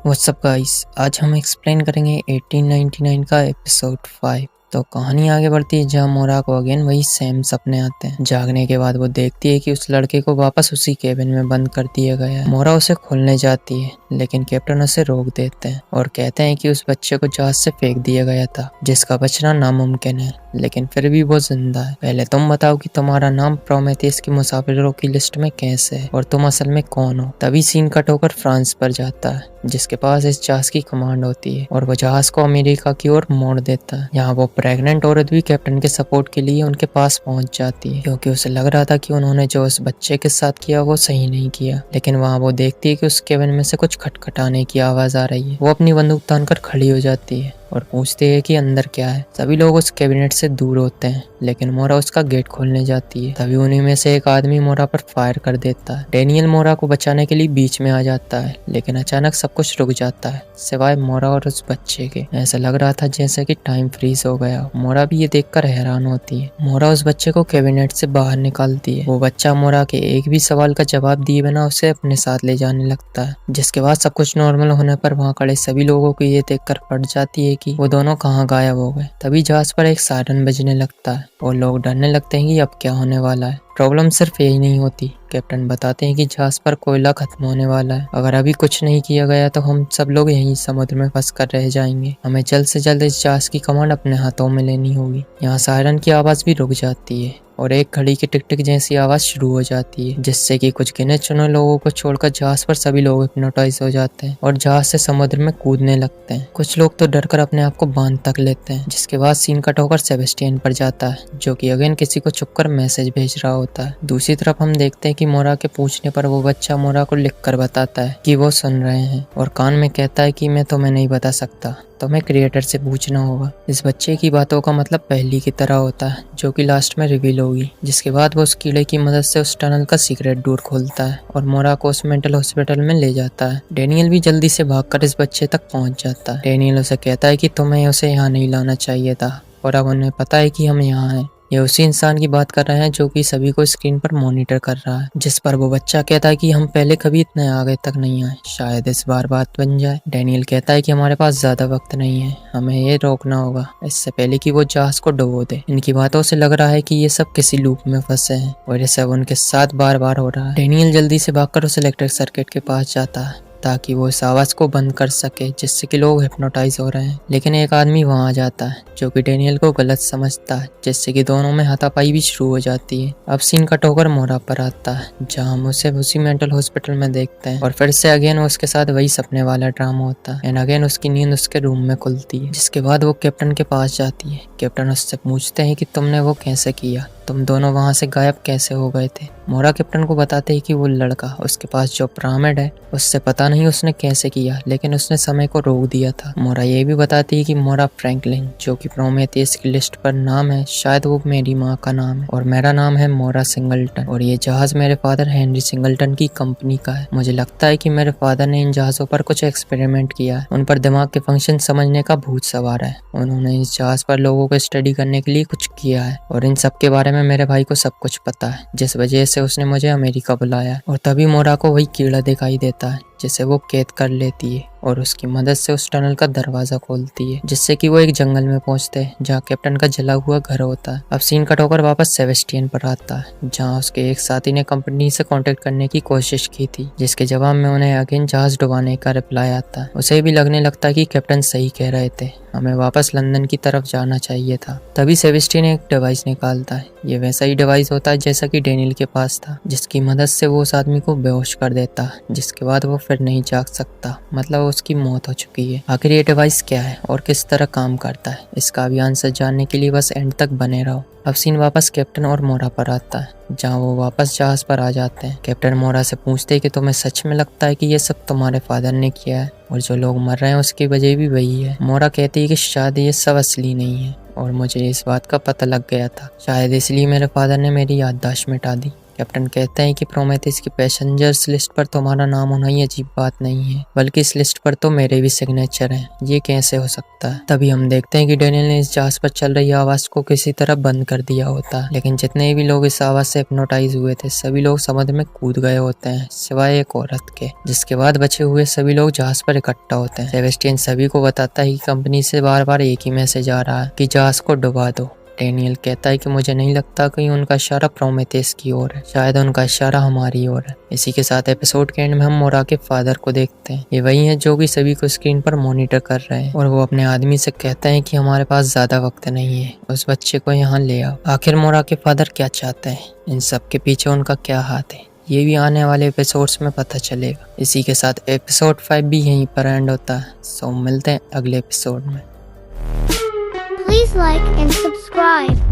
WhatsApp guys, आज हम explain करेंगे 1899 का एपिसोड 5। तो कहानी आगे बढ़ती है जहाँ मोरा को अगेन वही सेम सपने आते हैं। जागने के बाद वो देखती है कि उस लड़के को वापस उसी केबिन में बंद कर दिया गया है। मोरा उसे खोलने जाती है लेकिन कैप्टन उसे रोक देते हैं और कहते हैं कि उस बच्चे को जहाज से फेंक दिया गया था जिसका बचना नामुमकिन है, लेकिन फिर भी वो जिंदा है। पहले तुम बताओ कि तुम्हारा नाम प्रोमेथियस की मुसाफिरों की लिस्ट में कैसे है और तुम असल में कौन हो। तभी सीन कट होकर फ्रांस पर जाता है जिसके पास इस जहाज की कमांड होती है और वो जहाज को अमेरिका की ओर मोड़ देता है। यहाँ वो प्रेग्नेंट औरत भी कैप्टन के सपोर्ट के लिए उनके पास पहुंच जाती है क्योंकि उसे लग रहा था कि उन्होंने जो उस बच्चे के साथ किया वो सही नहीं किया। लेकिन वहाँ वो देखती है कि उस केबिन में से कुछ खटखटाने की आवाज आ रही है। वो अपनी बंदूक तानकर खड़ी हो जाती है और पूछते हैं कि अंदर क्या है। सभी लोग उस कैबिनेट से दूर होते हैं लेकिन मोरा उसका गेट खोलने जाती है। तभी उन्हीं में से एक आदमी मोरा पर फायर कर देता है। डेनियल मोरा को बचाने के लिए बीच में आ जाता है लेकिन अचानक सब कुछ रुक जाता है सिवाय मोरा और उस बच्चे के। ऐसा लग रहा था जैसे कि टाइम फ्रीज हो गया। मोरा भी ये देखकर हैरान होती है। मोरा उस बच्चे को कैबिनेट से बाहर निकालती है। वो बच्चा मोरा के एक भी सवाल का जवाब दिए बिना उसे अपने साथ ले जाने लगता है। जिसके बाद सब कुछ नॉर्मल होने पर वहाँ खड़े सभी लोगों को ये देखकर पड़ जाती है कि वो दोनों कहाँ गायब हो गए। तभी जहाज पर एक सायरन बजने लगता है और लोग डरने लगते हैं कि अब क्या होने वाला है। प्रॉब्लम सिर्फ यही नहीं होती। कैप्टन बताते हैं कि जहाज पर कोयला खत्म होने वाला है। अगर अभी कुछ नहीं किया गया तो हम सब लोग यहीं समुद्र में फंस कर रह जाएंगे। हमें जल्द से जल्द इस जहाज की कमांड अपने हाथों में लेनी होगी। यहाँ सायरन की आवाज भी रुक जाती है और एक घड़ी की टिक टिक जैसी आवाज शुरू हो जाती है जिससे कि कुछ गिने चुने लोगों को छोड़कर जहाज पर सभी लोग हिप्नोटाइज हो जाते हैं और जहाज से समुद्र में कूदने लगते हैं। कुछ लोग तो डरकर अपने आप को बांध तक लेते हैं। जिसके बाद सीन कट होकर सेबेस्टियन पर जाता है जो कि अगेन किसी को छुपकर मैसेज भेज रहा होता है। दूसरी तरफ हम देखते हैं कि मोरा के पूछने पर वो बच्चा मोरा को लिखकर बताता है कि वो सुन रहे हैं और कान में कहता है कि मैं तुम्हें नहीं बता सकता, तुम्हें क्रिएटर से पूछना होगा। इस बच्चे की बातों का मतलब पहली की तरह होता है जो कि लास्ट में रिवील होगी। जिसके बाद वो उस कीड़े की मदद से उस टनल का सीक्रेट डोर खोलता है और मोरा को उस मेंटल हॉस्पिटल में ले जाता है। डेनियल भी जल्दी से भागकर इस बच्चे तक पहुंच जाता है। डेनियल उसे कहता है कि तुम्हें उसे यहाँ नहीं लाना चाहिए था और अब उन्हें पता है कि हम यहाँ हैं। ये उसी इंसान की बात कर रहे हैं जो कि सभी को स्क्रीन पर मॉनिटर कर रहा है। जिस पर वो बच्चा कहता है कि हम पहले कभी इतने आगे तक नहीं आए, शायद इस बार बात बन जाए। डेनियल कहता है कि हमारे पास ज्यादा वक्त नहीं है, हमें ये रोकना होगा इससे पहले कि वो जहाज को डुबो दे। इनकी बातों से लग रहा है कि ये सब किसी लूप में फंसे हैं और ये सब उनके साथ बार बार हो रहा है। डेनियल जल्दी से भागकर उस इलेक्ट्रिक सर्किट के पास जाता है ताकि वो इस आवाज को बंद कर सके जिससे कि लोग हिप्नोटाइज हो रहे हैं। लेकिन एक आदमी वहां आ जाता है जो कि डेनियल को गलत समझता है जिससे कि दोनों में हाथापाई भी शुरू हो जाती है। अब सीन कट होकर मोरा पर आता है जहां हम उसे उसी मेंटल हॉस्पिटल में देखते हैं और फिर से अगेन उसके साथ वही सपने वाला ड्रामा होता है एंड अगेन उसकी नींद उसके रूम में खुलती है। जिसके बाद वो कैप्टन के पास जाती है। कैप्टन उससे पूछते हैं कि तुमने वो कैसे किया, तुम दोनों वहां से गायब कैसे हो गए थे। मोरा कैप्टन को बताते हैं कि वो लड़का उसके पास जो पिरामिड है उससे पता नहीं उसने कैसे किया लेकिन उसने समय को रोक दिया था। मोरा ये भी बताती है कि मोरा फ्रैंकलिन जो कि प्रोमेथियस की लिस्ट पर नाम है, शायद वो मेरी माँ का नाम है और मेरा नाम है मोरा सिंगलटन और ये जहाज मेरे फादर हेनरी सिंगलटन की कंपनी का है। मुझे लगता है कि मेरे फादर ने इन जहाजों पर कुछ एक्सपेरिमेंट किया है, उन पर दिमाग के फंक्शन समझने का भूत सवार है। उन्होंने इस जहाज पर लोगों को स्टडी करने के लिए कुछ किया है और इन सब के बारे में मेरे भाई को सब कुछ पता है जिस वजह से उसने मुझे अमेरिका बुलाया। और तभी मोरा को वही कीड़ा दिखाई देता है जिसे वो कैद कर लेती है और उसकी मदद से उस टनल का दरवाजा खोलती है जिससे कि वो एक जंगल में पहुंचते हैं जहाँ कैप्टन का जला हुआ घर होता है। अब सीन कट होकर वापस सेबेस्टियन पर आता है जहाँ उसके एक साथी ने कंपनी से कांटेक्ट करने की कोशिश की थी जिसके जवाब में उन्हें अगेन जहाज डुबाने का रिप्लाई आता है। उसे भी लगने लगता है कि कैप्टन सही कह रहे थे, हमें वापस लंदन की तरफ जाना चाहिए था। तभी सेबेस्टियन एक डिवाइस निकालता है। ये वैसा ही डिवाइस होता है जैसा कि डेनियल के पास था जिसकी मदद से वो उस आदमी को बेहोश कर देता है जिसके बाद वो फिर नहीं जाग सकता, मतलब उसकी मौत हो चुकी है। आखिर ये डिवाइस क्या है और किस तरह काम करता है, इसका भी आंसर जानने के लिए बस एंड तक बने रहो। अब सीन वापस कैप्टन और मोरा पर आता है जहाँ वो वापस जहाज पर आ जाते हैं। कैप्टन मोरा से पूछते हैं कि तुम्हें सच में लगता है कि ये सब तुम्हारे फादर ने किया है और जो लोग मर रहे हैं उसकी वजह भी वही है। मोरा कहती है कि शायद ये सब असली नहीं है और मुझे इस बात का पता लग गया था, शायद इसलिए मेरे फादर ने मेरी याददाश्त मिटा दी। कैप्टन कहते हैं कि प्रोमेथियस की पैसेंजर्स लिस्ट पर तुम्हारा नाम होना ही अजीब बात नहीं है, बल्कि इस लिस्ट पर तो मेरे भी सिग्नेचर हैं। ये कैसे हो सकता है? तभी हम देखते हैं कि डेनियल ने इस जहाज पर चल रही आवाज को किसी तरह बंद कर दिया होता है, लेकिन जितने भी लोग इस आवाज से हिप्नोटाइज हुए थे सभी लोग समुद्र में कूद गए होते हैं, सिवाय एक औरत के, जिसके बाद बचे हुए सभी लोग जहाज पर इकट्ठा होते हैं। सेबेस्टियन सभी को बताता है कि कंपनी से बार बार एक ही मैसेज आ रहा है कि जहाज को डुबा दो। डेनियल कहता है कि मुझे नहीं लगता कि उनका इशारा प्रोमेथियस की ओर है, शायद उनका इशारा हमारी ओर है। इसी के साथ एपिसोड के एंड में हम मोरा के फादर को देखते हैं। ये वही है जो कि सभी को स्क्रीन पर मॉनिटर कर रहे हैं और वो अपने आदमी से कहते हैं कि हमारे पास ज्यादा वक्त नहीं है, उस बच्चे को यहाँ ले आओ। आखिर मोरा के फादर क्या चाहते हैं, इन सब के पीछे उनका क्या हाथ है, ये भी आने वाले एपिसोड्स में पता चलेगा। इसी के साथ एपिसोड 5 भी यहीं पर एंड होता है। सो मिलते हैं अगले एपिसोड में। Please like and subscribe.